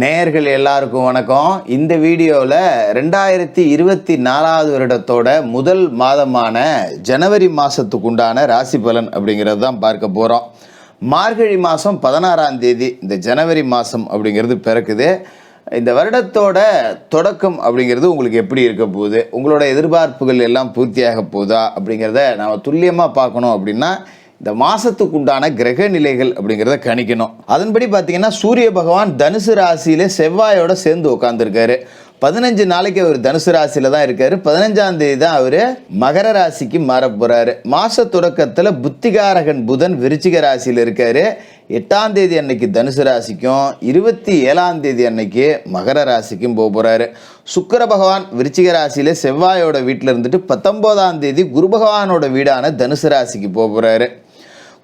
நேயர்கள் எல்லாருக்கும் வணக்கம். இந்த வீடியோவில் 2024 வருடத்தோட முதல் மாதமான ஜனவரி மாதத்துக்கு உண்டான ராசி பலன் அப்படிங்கிறது தான் பார்க்க போகிறோம். மார்கழி மாதம் 16ஆம் தேதி இந்த ஜனவரி மாதம் அப்படிங்கிறது பிறக்குது. இந்த வருடத்தோட தொடக்கம் அப்படிங்கிறது உங்களுக்கு எப்படி இருக்க போகுது, உங்களோட எதிர்பார்ப்புகள் எல்லாம் பூர்த்தியாக போகுதா அப்படிங்கிறத நாம் துல்லியமாக பார்க்கணும். அப்படின்னா இந்த மாதத்துக்கு உண்டான கிரக நிலைகள் அப்படிங்கிறத கணிக்கணும். அதன்படி பார்த்தீங்கன்னா சூரிய பகவான் தனுசு ராசியில செவ்வாயோட சேர்ந்து உட்காந்துருக்காரு. 15 நாளைக்கு அவர் தனுசு ராசியில தான் இருக்காரு. 15ஆம் தேதி தான் அவர் மகர ராசிக்கு மாற போறாரு. மாச தொடக்கத்தில் புத்திகாரகன் புதன் விருச்சிக ராசியில் இருக்காரு. 8ஆம் தேதி அன்னைக்கு தனுசு ராசிக்கும் 27ஆம் தேதி அன்னைக்கு மகர ராசிக்கும் போறாரு. சுக்கிர பகவான் விருச்சிக ராசியில செவ்வாயோட வீட்டில் இருந்துட்டு 19ஆம் தேதி குரு பகவானோட வீடான தனுசு ராசிக்கு போறாரு.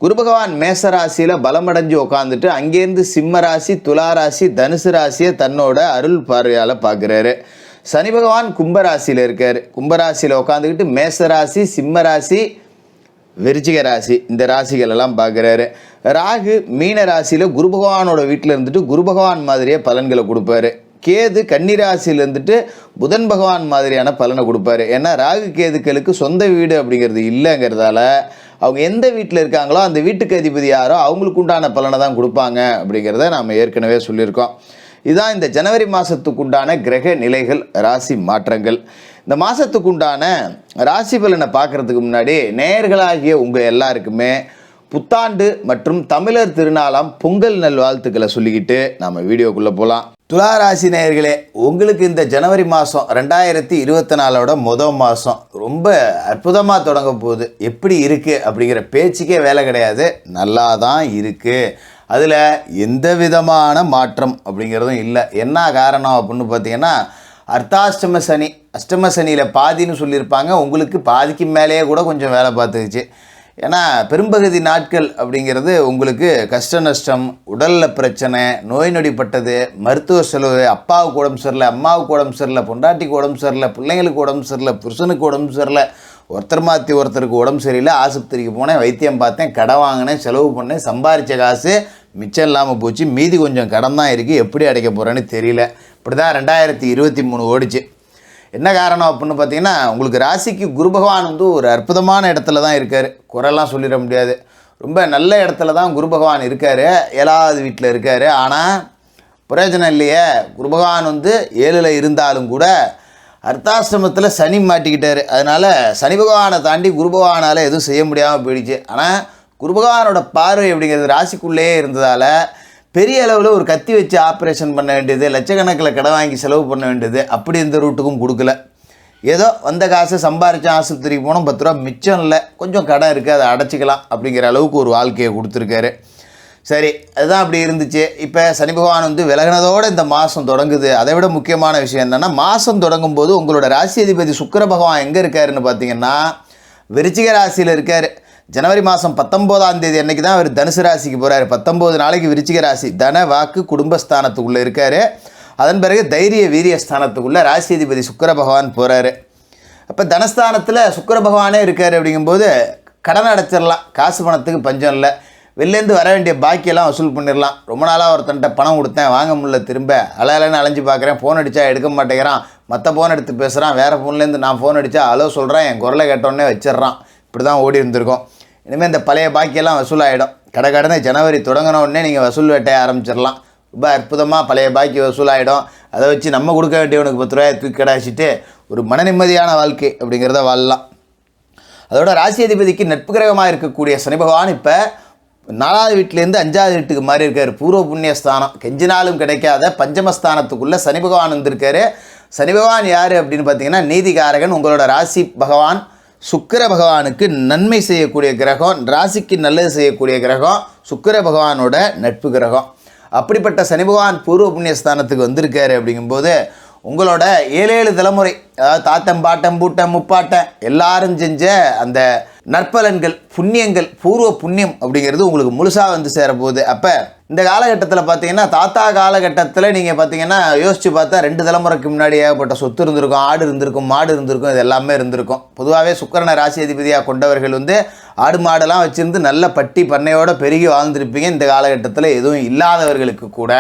குரு பகவான் மேச ராசியில் பலமடைஞ்சு உட்காந்துட்டு அங்கேருந்து சிம்ம ராசி, துலா ராசி, தனுசு ராசியை தன்னோட அருள் பார்வையால் பார்க்குறாரு. சனி பகவான் கும்பராசியில் இருக்கார். கும்பராசியில் உட்காந்துக்கிட்டு மேச ராசி, சிம்ம ராசி, விருச்சிக ராசி இந்த ராசிகள் எல்லாம் பார்க்குறாரு. ராகு மீன ராசியில் குரு பகவானோட வீட்டில் இருந்துட்டு குரு பகவான் மாதிரியே பலன்களை கொடுப்பாரு. கேது கன்னிராசியில் இருந்துட்டு புதன் பகவான் மாதிரியான பலனை கொடுப்பாரு. ஏன்னா ராகு கேதுக்களுக்கு சொந்த வீடு அப்படிங்கிறது இல்லைங்கிறதால அவங்க எந்த வீட்டில் இருக்காங்களோ அந்த வீட்டுக்கு அதிபதி யாரோ அவங்களுக்கு உண்டான பலனை தான் கொடுப்பாங்க அப்படிங்கிறத நாம் ஏற்கனவே சொல்லியிருக்கோம். இதுதான் இந்த ஜனவரி மாதத்துக்கு உண்டான கிரக நிலைகள், ராசி மாற்றங்கள். இந்த மாதத்துக்கு உண்டான ராசி பலனை பார்க்குறதுக்கு முன்னாடி நேயர்களாகிய உங்கள் எல்லாருக்குமே புத்தாண்டு மற்றும் தமிழர் திருநாளாம் பொங்கல் நல்வாழ்த்துக்களை சொல்லிக்கிட்டு நம்ம வீடியோக்குள்ளே போகலாம். துலா ராசி நேயர்களே, உங்களுக்கு இந்த ஜனவரி மாதம் 2024 முதல் மாதம் ரொம்ப அற்புதமாக தொடங்க போகுது. எப்படி இருக்குது அப்படிங்கிற பேச்சுக்கே வேலை கிடையாது, நல்லா தான் இருக்குது. அதில் எந்த விதமான மாற்றம் அப்படிங்கிறதும் இல்லை. என்ன காரணம் அப்படின்னு பார்த்தீங்கன்னா அர்த்தாஷ்டம சனி, அஷ்டம சனியில் பாதின்னு சொல்லியிருப்பாங்க, உங்களுக்கு பாதிக்கு மேலேயே கூட கொஞ்சம் வேலை பார்த்துக்குச்சு. ஏன்னா பெரும்பகுதி நாட்கள் அப்படிங்கிறது உங்களுக்கு கஷ்ட நஷ்டம், உடலில் பிரச்சனை, நோய் நொடிப்பட்டது, மருத்துவ செலவு, அப்பாவுக்கு உடம்பு சரியில்லை, அம்மாவுக்கு உடம்பு சரியில்லை, பொண்டாட்டிக்கு உடம்பு சரியில்லை, பிள்ளைங்களுக்கு உடம்பு சரியில்லை, புருஷனுக்கு உடம்பு சரியில்லை, ஒருத்தர் மாற்றி ஒருத்தருக்கு உடம்பு சரியில்லை, ஆஸ்பத்திரிக்கு போனேன், வைத்தியம் பார்த்தேன், கடன் வாங்கினேன், செலவு பண்ணேன், சம்பாரித்த காசு மிச்சம் இல்லாமல் போச்சு, மீதி கொஞ்சம் கடன் தான் இருக்குது, எப்படி அடைக்க போகிறேன்னு தெரியல. இப்படி தான் 2023 ஓடிச்சு. என்ன காரணம் அப்படின்னு பார்த்தீங்கன்னா உங்களுக்கு ராசிக்கு குரு பகவான் ஒரு அற்புதமான இடத்துல தான் இருக்கார். குறைலாம் சொல்லிட முடியாது, ரொம்ப நல்ல இடத்துல தான் குரு பகவான் இருக்கார். 7வது வீட்டில் இருக்கார். ஆனால் பிரயோஜனம் இல்லையே. குரு பகவான் 7ல் இருந்தாலும் கூட அர்த்தாசிரமத்தில் சனி மாட்டிக்கிட்டார். அதனால் சனி பகவானை தாண்டி குரு பகவானால் எதுவும் செய்ய முடியாமல் போயிடுச்சு. ஆனால் குரு பகவானோட பார்வை அப்படிங்கிறது ராசிக்குள்ளேயே இருந்ததால் பெரிய அளவில் ஒரு கத்தி வச்சு ஆப்ரேஷன் பண்ண வேண்டியது, லட்சக்கணக்கில் கடன் வாங்கி செலவு பண்ண வேண்டியது, அப்படி எந்த ரூட்டுக்கும் கொடுக்கல. ஏதோ வந்த காசை சம்பாரித்த ஆஸ்பத்திரிக்கு போனோம், 10 ரூபா மிச்சம் இல்லை, கொஞ்சம் கடன் இருக்குது, அதை அடைச்சிக்கலாம் அப்படிங்கிற அளவுக்கு ஒரு வாழ்க்கையை கொடுத்துருக்காரு. சரி, அதுதான் அப்படி இருந்துச்சு. இப்போ சனி பகவான் விலகினதோடு இந்த மாதம் தொடங்குது. அதை விட முக்கியமான விஷயம் என்னென்னா மாதம் தொடங்கும் போது உங்களோட ராசி அதிபதி சுக்கிர பகவான் எங்கே இருக்காருன்னு பார்த்தீங்கன்னா விருச்சிக ராசியில் இருக்கார். ஜனவரி மாதம் 19ஆம் தேதி அன்றைக்கி தான் அவர் தனுசு ராசிக்கு போகிறார். 19 நாளைக்கு விருச்சிக ராசி தன வாக்கு குடும்பஸ்தானத்துக்குள்ளே இருக்கார். அதன் பிறகு தைரிய வீரிய ஸ்தானத்துக்குள்ளே ராசி அதிபதி சுக்கிர பகவான் போகிறாரு. அப்போ தனஸ்தானத்தில் சுக்கிர பகவானே இருக்கார். அப்படிங்கும்போது கடன் அடைச்சிடலாம், காசு பணத்துக்கு பஞ்சம் இல்லை, வெளிலேருந்து வர வேண்டிய பாக்கியெல்லாம் வசூல் பண்ணிடலாம். ரொம்ப நாளாக ஒருத்தன்ட்ட பணம் கொடுத்தேன், வாங்க முடியல, திரும்ப அலையலைன்னு அலைஞ்சு பார்க்குறேன், ஃபோன் அடித்தா எடுக்க மாட்டேங்கிறான், மற்ற ஃபோன் எடுத்து பேசுகிறான், வேறு ஃபோன்லேருந்து நான் ஃபோன் அடித்தா அலோ சொல்கிறேன், என் குரலை கேட்டோடனே வச்சிட்றான். இப்படி தான் ஓடி இருந்திருக்கோம். இனிமேல் இந்த பழைய பாக்கியெல்லாம் வசூலாகிடும். கடனை ஜனவரி தொடங்கின உடனே நீங்கள் வசூல் வேட்டைய ஆரம்பிச்சிடலாம். ரொம்ப அற்புதமாக பழைய பாக்கி வசூலாகிடும். அதை வச்சு நம்ம கொடுக்க வேண்டியவனுக்கு 10 ரூபாயை தூக்கி கடாச்சிட்டு ஒரு மன நிம்மதியான வாழ்க்கை அப்படிங்கிறத வாழலாம். அதோட ராசி அதிபதிக்கு நட்பு கிரகமாக இருக்கக்கூடிய சனி பகவான் இப்போ 4வது வீட்டிலேருந்து 5வது வீட்டுக்கு மாறி இருக்கார். பூர்வ புண்ணிய ஸ்தானம், கெஞ்சினாலும் கிடைக்காத பஞ்சமஸ்தானத்துக்குள்ளே சனி பகவான் வந்திருக்காரு. சனி பகவான் யார் அப்படின்னு பார்த்தீங்கன்னா நீதிகாரகன். உங்களோட ராசி பகவான் சுக்கிர பகவானுக்கு நன்மை செய்யக்கூடிய கிரகம், ராசிக்கு நல்லது செய்யக்கூடிய கிரகம், சுக்கிர பகவானோட நட்பு கிரகம். அப்படிப்பட்ட சனி பகவான் பூர்வ புண்ணிய ஸ்தானத்துக்கு வந்திருக்காரு. அப்படிங்கும்போது உங்களோட 7 தலைமுறை, அதாவது தாத்தம் பாட்டம் பூட்டம் முப்பாட்டம் எல்லாரும் செஞ்ச அந்த நற்பலன்கள், புண்ணியங்கள், பூர்வ புண்ணியம் அப்படிங்கிறது உங்களுக்கு முழுசாக வந்து சேரப்போகுது. அப்போ இந்த காலகட்டத்தில் பார்த்தீங்கன்னா, தாத்தா காலகட்டத்தில் நீங்கள் பார்த்தீங்கன்னா யோசித்து பார்த்தா 2 தலைமுறைக்கு முன்னாடி ஏகப்பட்ட சொத்து இருந்திருக்கும், ஆடு இருந்திருக்கும், மாடு இருந்திருக்கும், இது எல்லாமே இருந்திருக்கும். பொதுவாகவே சுக்கிரனை ராசி அதிபதியாக கொண்டவர்கள் வந்து ஆடு மாடெல்லாம் வச்சுருந்து நல்ல பட்டி பண்ணையோடு பெருகி வாழ்ந்துருப்பீங்க. இந்த காலகட்டத்தில் எதுவும் இல்லாதவர்களுக்கு கூட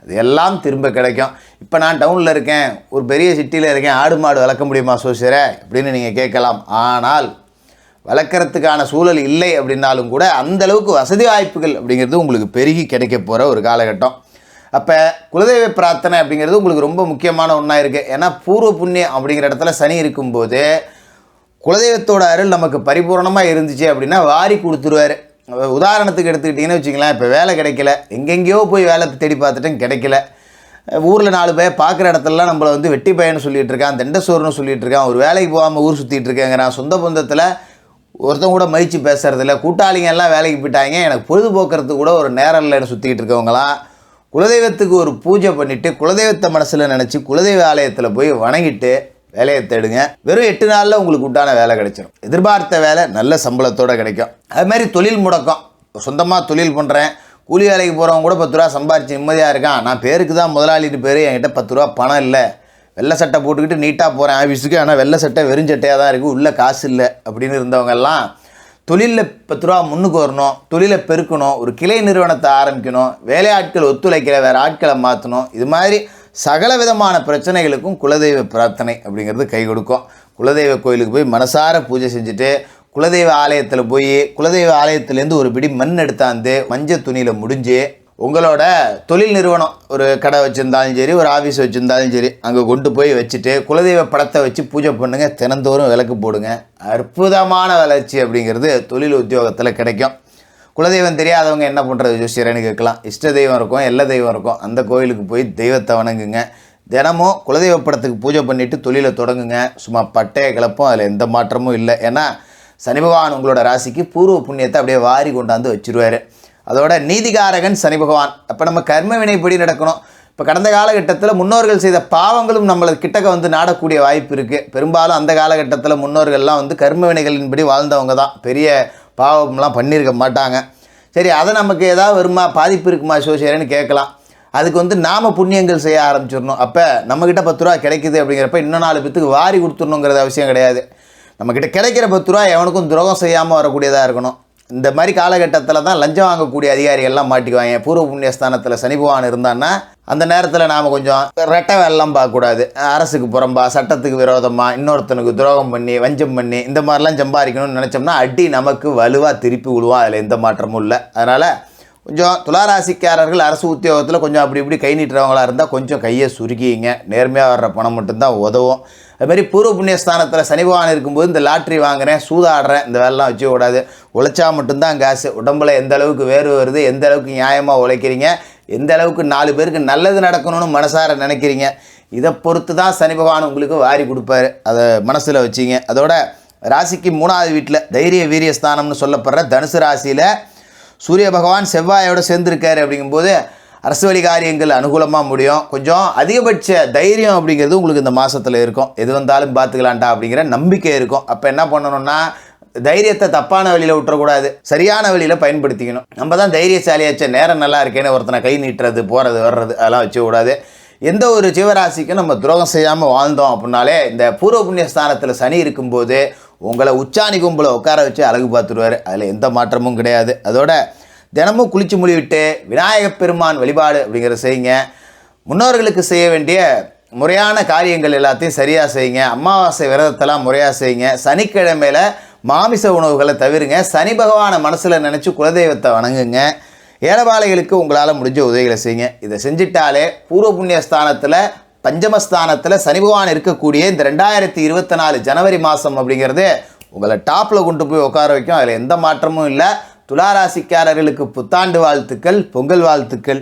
அது எல்லாம் திரும்ப கிடைக்கும். இப்போ நான் டவுனில் இருக்கேன், ஒரு பெரிய சிட்டியில் இருக்கேன், ஆடு மாடு வளர்க்க முடியுமா சோசியரை அப்படின்னு நீங்கள் கேட்கலாம். ஆனால் வளர்க்குறதுக்கான சூழல் இல்லை அப்படின்னாலும் கூட அந்தளவுக்கு வசதி வாய்ப்புகள் அப்படிங்கிறது உங்களுக்கு பெருகி கிடைக்க போகிற ஒரு காலகட்டம். அப்போ குலதெய்வ பிரார்த்தனை அப்படிங்கிறது உங்களுக்கு ரொம்ப முக்கியமான ஒன்றா இருக்குது. ஏன்னா பூர்வ புண்ணியம் அப்படிங்கிற இடத்துல சனி இருக்கும்போது குலதெய்வத்தோட அருள் நமக்கு பரிபூர்ணமாக இருந்துச்சு அப்படின்னா வாரி கொடுத்துருவார். உதாரணத்துக்கு எடுத்துக்கிட்டிங்கன்னு வச்சுங்களேன், இப்போ வேலை கிடைக்கல, எங்கெங்கேயோ போய் வேலை தேடி பார்த்துட்டும் கிடைக்கல, ஊரில் 4 பேர் பார்க்குற இடத்துலலாம் நம்மளை வந்து வெட்டி பையன்னு சொல்லிகிட்டு இருக்கான், தெண்டசோர்னு சொல்லிகிட்டு இருக்கான், ஒரு வேலைக்கு போகாமல் ஊர் சுற்றிட்டு இருக்கேங்கிறான், சொந்த பந்தத்தில் ஒருத்தன் கூட மதித்து பேசுறதில்ல, கூட்டாளிங்க எல்லாம் வேலைக்கு போயிட்டாங்க, எனக்கு பொழுதுபோக்குறதுக்கு கூட ஒரு நேரம் இல்லைன்னு சுற்றிக்கிட்டு இருக்கவங்களாம் குலதெய்வத்துக்கு ஒரு பூஜை பண்ணிவிட்டு குலதெய்வத்தை மனசில் நினச்சி குலதெய்வ ஆலயத்தில் போய் வணங்கிட்டு வேலையை தேடுங்க. வெறும் 8 நாளில் உங்களுக்கு உண்டான வேலை கிடைச்சிடும். எதிர்பார்த்த வேலை நல்ல சம்பளத்தோடு கிடைக்கும். அது மாதிரி தொழில் முடக்கம், சொந்தமாக தொழில் பண்ணுறேன், கூலி வேலைக்கு போகிறவங்க கூட 10 ரூபா சம்பாரிச்சு நிம்மதியாக இருக்கான், நான் பேருக்கு தான் முதலாளிட்டு பேர், என்கிட்ட 10 ரூபா பணம் இல்லை, வெள்ளை சட்டை போட்டுக்கிட்டு நீட்டாக போகிறேன் ஆஃபீஸுக்கு, ஆனால் வெள்ளை சட்டை வெறுஞ்சட்டையாக தான் இருக்குது, உள்ளே காசு இல்லை அப்படின்னு இருந்தவங்கெல்லாம் தொழிலில் 10 ரூபா முன்னுக்கு வரணும், தொழிலை பெருக்கணும், ஒரு கிளை நிறுவனத்தை ஆரம்பிக்கணும், வேலையாட்கள் ஒத்துழைக்கல, வேறு ஆட்களை மாற்றணும், இது மாதிரி சகல விதமான பிரச்சனைகளுக்கும் குலதெய்வ பிரார்த்தனை அப்படிங்கிறது கை கொடுக்கும். குலதெய்வ கோயிலுக்கு போய் மனசார பூஜை செஞ்சுட்டு குலதெய்வ ஆலயத்தில் போய் குலதெய்வ ஆலயத்துலேருந்து ஒரு பிடி மண் எடுத்தாந்து மஞ்சள் துணியில் முடிஞ்சு உங்களோட தொழில் நிறுவனம், ஒரு கடை வச்சுருந்தாலும் சரி, ஒரு ஆஃபீஸ் வச்சுருந்தாலும் சரி, அங்கே கொண்டு போய் வச்சுட்டு குலதெய்வ படத்தை வச்சு பூஜை பண்ணுங்கள், தினந்தோறும் விளக்கு போடுங்க. அற்புதமான வளர்ச்சி அப்படிங்கிறது தொழில் உத்தியோகத்தில் கிடைக்கும். குலதெய்வம் தெரியாதவங்க என்ன பண்ணுறது ஜோசியரன்னு கேட்கலாம். இஷ்ட தெய்வம் இருக்கும், எல்லா தெய்வம் இருக்கும், அந்த கோயிலுக்கு போய் தெய்வத்தை வணங்குங்க. தினமும் குலதெய்வ படத்துக்கு பூஜை பண்ணிவிட்டு தொழிலை தொடங்குங்க. சும்மா பட்டையை கிளப்பும், அதில் எந்த மாற்றமும் இல்லை. ஏன்னா சனி பகவான் உங்களோட ராசிக்கு பூர்வ புண்ணியத்தை அப்படியே வாரி கொண்டாந்து வச்சுருவார். அதோட நீதிகாரகன் சனி பகவான். அப்போ நம்ம கர்ம வினைப்படி நடக்கணும். இப்போ கடந்த காலகட்டத்தில் முன்னோர்கள் செய்த பாவங்களும் நம்மளை கிட்டக்க வந்து நாடக்கூடிய வாய்ப்பு இருக்குது. பெரும்பாலும் அந்த காலகட்டத்தில் முன்னோர்கள்லாம் வந்து கர்ம வினைகளின்படி வாழ்ந்தவங்க தான், பெரிய பாவம்லாம் பண்ணியிருக்க மாட்டாங்க. சரி, அதை நமக்கு ஏதாவது வருமா, பாதிப்பு இருக்குமா சோசியரன்னு கேட்கலாம். அதுக்கு வந்து நாம் புண்ணியங்கள் செய்ய ஆரம்பிச்சிடணும். அப்போ நம்மக்கிட்ட 10 ரூபா கிடைக்குது அப்படிங்கிறப்ப இன்னும் 4 பேத்துக்கு வாரி கொடுத்துடணுங்கிறது அவசியம் கிடையாது. நம்மக்கிட்ட கிடைக்கிற 10 ரூபா எவனுக்கும் துரோகம் செய்யாமல் வரக்கூடியதாக இருக்கணும். இந்த மாதிரி காலகட்டத்தில் தான் லஞ்சம் வாங்கக்கூடிய அதிகாரிகள்லாம் மாட்டிக்குவாங்க. பூர்வ புண்ணியஸ்தானத்தில் சனி பகவான் இருந்தான்னா அந்த நேரத்தில் நாம் கொஞ்சம் ரெட்டை வேலைலாம் பார்க்கக்கூடாது. அரசுக்கு புறம்பா, சட்டத்துக்கு விரோதமாக, இன்னொருத்தனுக்கு துரோகம் பண்ணி, வஞ்சம் பண்ணி, இந்த மாதிரிலாம் சம்பாதிக்கணும்னு நினச்சோம்னா அடி நமக்கு வலுவாக திருப்பி விழுவான். அதில் எந்த மாற்றமும் இல்லை. அதனால் கொஞ்சம் துளாராசிக்காரர்கள் அரசு உத்தியோகத்தில் கொஞ்சம் அப்படி இப்படி கை நீட்டுறவங்களாக இருந்தால் கொஞ்சம் கையை சுருக்கிங்க. நேர்மையாக வர்ற பணம் மட்டும்தான் உதவும். அதுமாதிரி பூர்வ புண்ணியஸ்தானத்தில் சனி பகவான் இருக்கும்போது இந்த லாட்ரி வாங்குகிறேன், சூதாடுறேன், இந்த வேலைலாம் வச்சுக்க கூடாது. உழைச்சா மட்டும்தான் காசு. உடம்புல எந்த அளவுக்கு வேர்வை வருது, எந்த அளவுக்கு நியாயமாக உழைக்கிறீங்க, எந்த அளவுக்கு 4 பேருக்கு நல்லது நடக்கணும்னு மனசார நினைக்கிறீங்க, இதை பொறுத்து தான் சனி பகவான் உங்களுக்கு வாரி கொடுப்பாரு. அதை மனசில் வச்சிங்க. அதோட ராசிக்கு 3வது வீட்டில் தைரிய வீரியஸ்தானம்னு சொல்லப்படுற தனுசு ராசியில் சூரிய பகவான் செவ்வாயோடு சேர்ந்துருக்காரு. அப்படிங்கும்போது அரசு வழி காரியங்கள் அனுகூலமாக முடியும். கொஞ்சம் அதிகபட்ச தைரியம் அப்படிங்கிறது உங்களுக்கு இந்த மாதத்தில் இருக்கும். எது வந்தாலும் பார்த்துக்கலான்டா அப்படிங்கிற நம்பிக்கை இருக்கும். அப்போ என்ன பண்ணணும்னா, தைரியத்தை தப்பான வழியில் விட்டுறக்கூடாது, சரியான வழியில் பயன்படுத்திக்கணும். நம்ம தான் தைரியசாலியாச்ச, நேரம் நல்லா இருக்கேன்னு ஒருத்தனை கை நீட்டுறது, போகிறது வர்றது அதெல்லாம் வச்சு கூடாது. எந்த ஒரு ஜீவராசிக்கும் நம்ம துரோகம் செய்யாமல் வாழ்ந்தோம் அப்படின்னாலே இந்த பூர்வ புண்ணியஸ்தானத்தில் சனி இருக்கும்போது உங்களை உச்சாணி கும்பலை உட்கார வச்சு அழகு பார்த்துருவார். அதில் எந்த மாற்றமும் கிடையாது. அதோட தினமும் குளிச்சு மொழிவிட்டு விநாயகப் பெருமான் வழிபாடு அப்படிங்கிறத செய்யுங்க. முன்னோர்களுக்கு செய்ய வேண்டிய முறையான காரியங்கள் எல்லாத்தையும் சரியாக செய்யுங்க. அமாவாசை விரதத்தெல்லாம் முறையாக செய்யுங்க. சனிக்கிழமையில் மாமிச உணவுகளை தவிருங்க. சனி பகவானை மனசில் நினச்சி குலதெய்வத்தை வணங்குங்க. ஏழைபாளைகளுக்கு உங்களால் முடிஞ்ச உதவிகளை செய்யுங்க. இதை செஞ்சிட்டாலே பூர்வ புண்ணியஸ்தானத்தில் பஞ்சமஸ்தானத்தில் சனி பகவான் இருக்கக்கூடிய இந்த 2024 ஜனவரி மாதம் அப்படிங்கிறது உங்களை டாப்பில் கொண்டு போய் உட்கார வைக்கும். அதில் எந்த மாற்றமும் இல்லை. துளாராசிக்காரர்களுக்கு புத்தாண்டு வாழ்த்துக்கள், பொங்கல் வாழ்த்துக்கள்.